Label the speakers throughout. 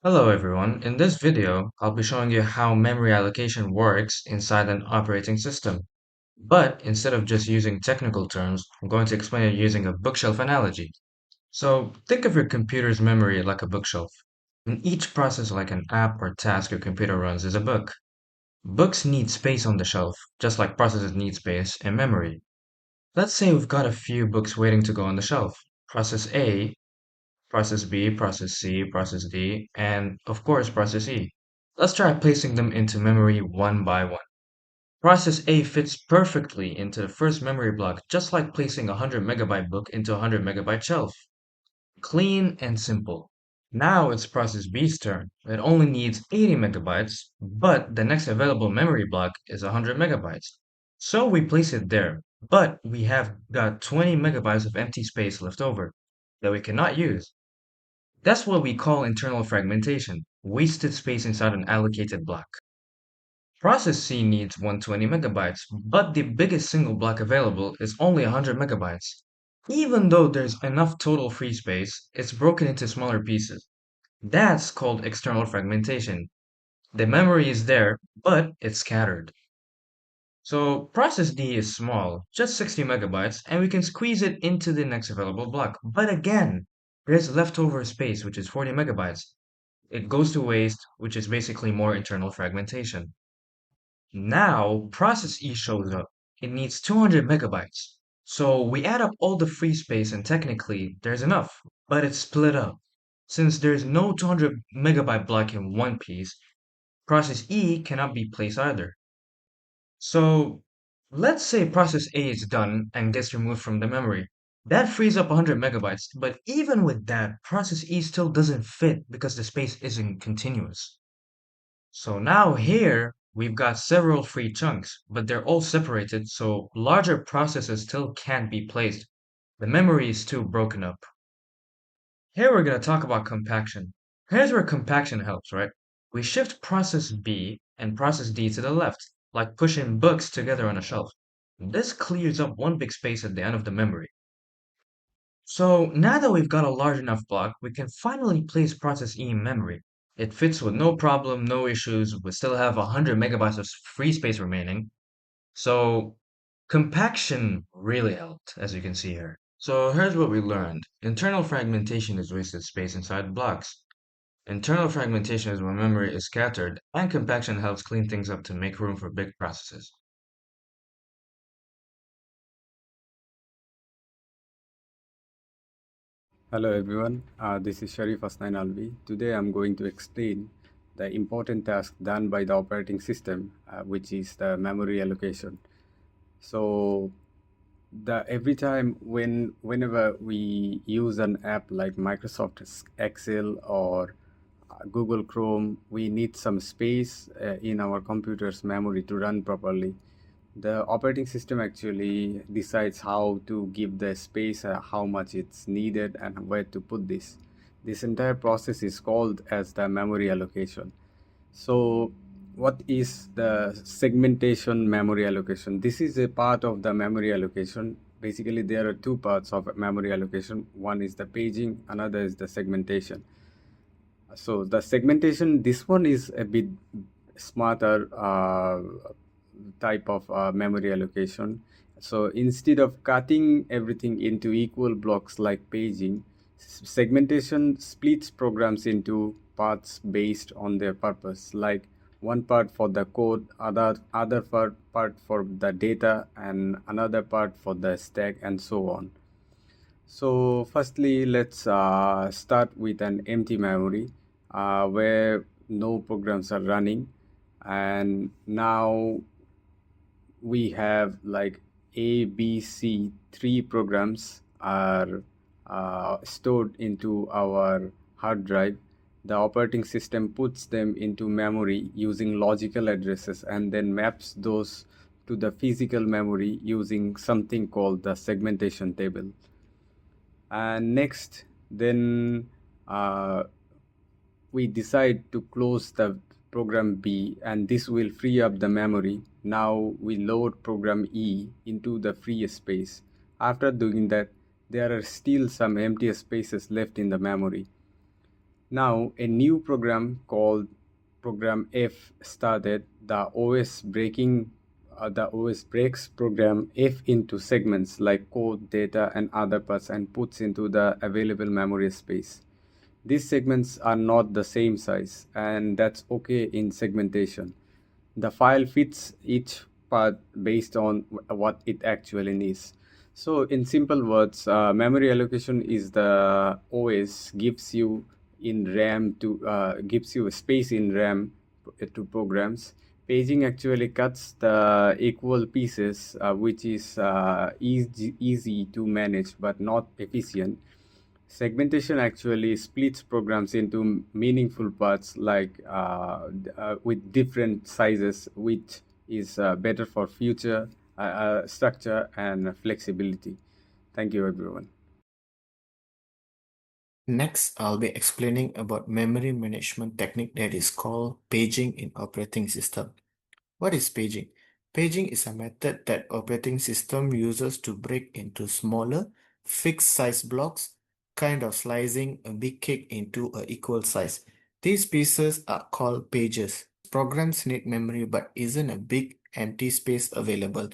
Speaker 1: Hello everyone, in this video I'll be showing you how memory allocation works inside an operating system. But instead of just using technical terms, I'm going to explain it using a bookshelf analogy. So think of your computer's memory like a bookshelf. And each process like an app or task your computer runs is a book. Books need space on the shelf, just like processes need space in memory. Let's say we've got a few books waiting to go on the shelf. Process A, Process B, Process C, Process D, and of course Process E. Let's try placing them into memory one by one. Process A fits perfectly into the first memory block, just like placing a 100 megabyte book into a 100 megabyte shelf. Clean and simple. Now it's Process B's turn. It only needs 80 megabytes, but the next available memory block is 100 megabytes. So we place it there, but we have got 20 megabytes of empty space left over that we cannot use. That's what we call internal fragmentation, wasted space inside an allocated block. Process C needs 120 megabytes, but the biggest single block available is only 100 megabytes. Even though there's enough total free space, it's broken into smaller pieces. That's called external fragmentation. The memory is there, but it's scattered. So process D is small, just 60 megabytes, and we can squeeze it into the next available block. But again, there's leftover space, which is 40 megabytes. It goes to waste, which is basically more internal fragmentation. Now, process E shows up. It needs 200 megabytes. So we add up all the free space and technically there's enough, but it's split up. Since there's no 200 megabyte block in one piece, process E cannot be placed either. So let's say process A is done and gets removed from the memory. That frees up 100 megabytes, but even with that, process E still doesn't fit because the space isn't continuous. So now here we've got several free chunks, but they're all separated, so larger processes still can't be placed. The memory is too broken up. Here we're going to talk about compaction. Here's where compaction helps, right? We shift process B and process D to the left, like pushing books together on a shelf. This clears up one big space at the end of the memory. So now that we've got a large enough block, we can finally place process E in memory. It fits with no problem, no issues. We still have 100 megabytes of free space remaining. So compaction really helped, as you can see here. So here's what we learned. Internal fragmentation is wasted space inside blocks. Internal fragmentation is when memory is scattered, and compaction helps clean things up to make room for big processes.
Speaker 2: Hello everyone, this is Sharif Asnain Alvi. Today I'm going to explain the important task done by the operating system, which is the memory allocation. So the every time whenever we use an app like Microsoft Excel or Google Chrome, we need some space in our computer's memory to run properly. The operating system actually decides how to give the space, how much it's needed, and where to put this. This entire process is called as the memory allocation. So, what is the segmentation memory allocation? This is a part of the memory allocation. Basically, there are two parts of memory allocation. One is the paging, another is the segmentation. So the segmentation, this one is a bit smarter type of memory allocation. So instead of cutting everything into equal blocks like paging, segmentation splits programs into parts based on their purpose, like one part for the code, other part for the data, and another part for the stack, and so on. So firstly, let's start with an empty memory where no programs are running. And now we have like A, B, C, three programs are stored into our hard drive. The operating system puts them into memory using logical addresses and then maps those to the physical memory using something called the segmentation table. And next, then we decide to close the program B, and this will free up the memory. Now we load program E into the free space. After doing that, there are still some empty spaces left in the memory. Now, a new program called Program F started. The OS breaks Program F into segments like code, data, and other parts and puts into the available memory space. These segments are not the same size, and that's okay in segmentation. The file fits each part based on what it actually needs. So in simple words, memory allocation is the OS gives you space in RAM to programs. Paging actually cuts the equal pieces, which is easy to manage but not efficient. Segmentation actually splits programs into meaningful parts with different sizes, which is better for future structure and flexibility. Thank you, everyone.
Speaker 3: Next, I'll be explaining about memory management technique that is called paging in operating system. What is paging? Paging is a method that operating system uses to break into smaller, fixed size blocks, kind of slicing a big cake into a equal size. These pieces are called pages. Programs need memory but isn't a big empty space available.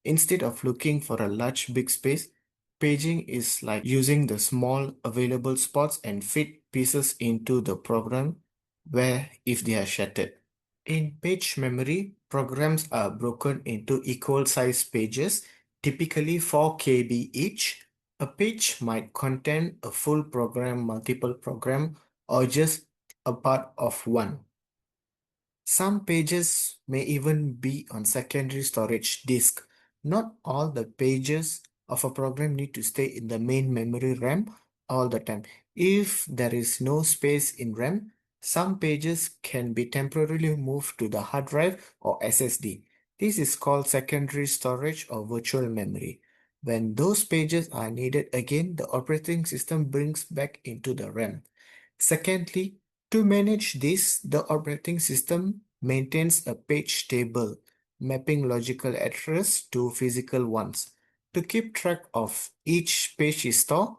Speaker 3: Instead of looking for a large big space, paging is like using the small available spots and fit pieces into the program where if they are shattered. In page memory, programs are broken into equal size pages, typically 4 KB each. A page might contain a full program, multiple program, or just a part of one. Some pages may even be on secondary storage disk. Not all the pages of a program need to stay in the main memory RAM all the time. If there is no space in RAM, some pages can be temporarily moved to the hard drive or SSD. This is called secondary storage or virtual memory. When those pages are needed again, the operating system brings back into the RAM. Secondly, to manage this, the operating system maintains a page table mapping logical address to physical ones. To keep track of each page is stored,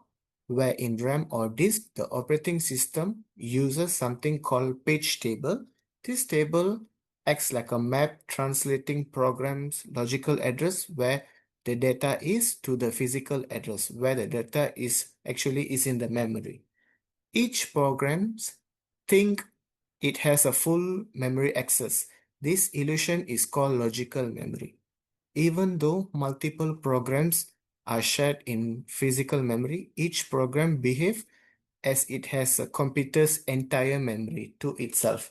Speaker 3: where in RAM or disk, the operating system uses something called page table. This table acts like a map translating program's logical address where the data is to the physical address where the data is in the memory. Each program think it has a full memory access. This illusion is called logical memory. Even though multiple programs are shared in physical memory, each program behaves as it has a computer's entire memory to itself.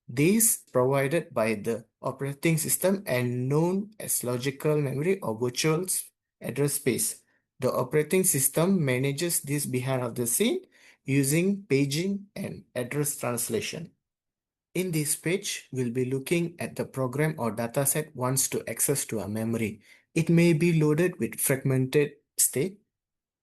Speaker 3: This provided by the operating system and known as logical memory or virtual address space. The operating system manages this behind of the scene using paging and address translation. In this page, we'll be looking at the program or dataset wants to access to a memory. It may be loaded with fragmented state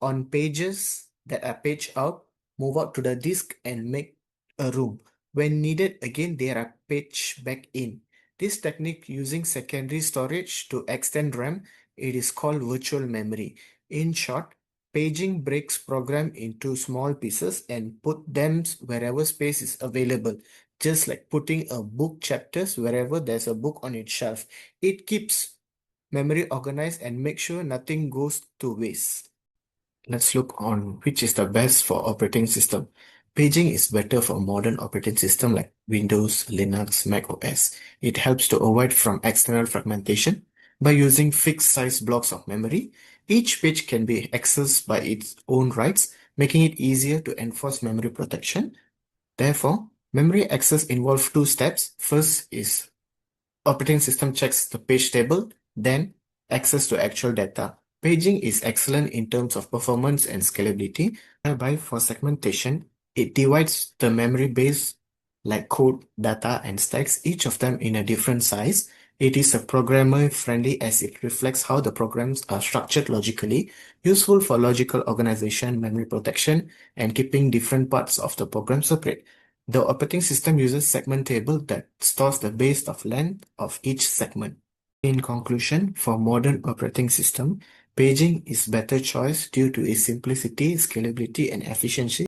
Speaker 3: on pages that are paged out, move out to the disk and make a room. When needed, again, they are paged back in. This technique using secondary storage to extend RAM, it is called virtual memory. In short, paging breaks program into small pieces and put them wherever space is available. Just like putting a book chapters wherever there's a book on its shelf. It keeps memory organized and make sure nothing goes to waste. Let's look on which is the best for operating system. Paging is better for modern operating system like Windows, Linux, Mac OS. It helps to avoid from external fragmentation by using fixed size blocks of memory. Each page can be accessed by its own rights, making it easier to enforce memory protection. Therefore, memory access involves two steps. First is operating system checks the page table, then access to actual data. Paging is excellent in terms of performance and scalability, whereby for segmentation, it divides the memory base like code, data, and stacks, each of them in a different size. It is a programmer friendly as it reflects how the programs are structured logically, useful for logical organization, memory protection, and keeping different parts of the program separate. The operating system uses segment table that stores the base of length of each segment. In conclusion, for modern operating system, paging is better choice due to its simplicity, scalability, and efficiency.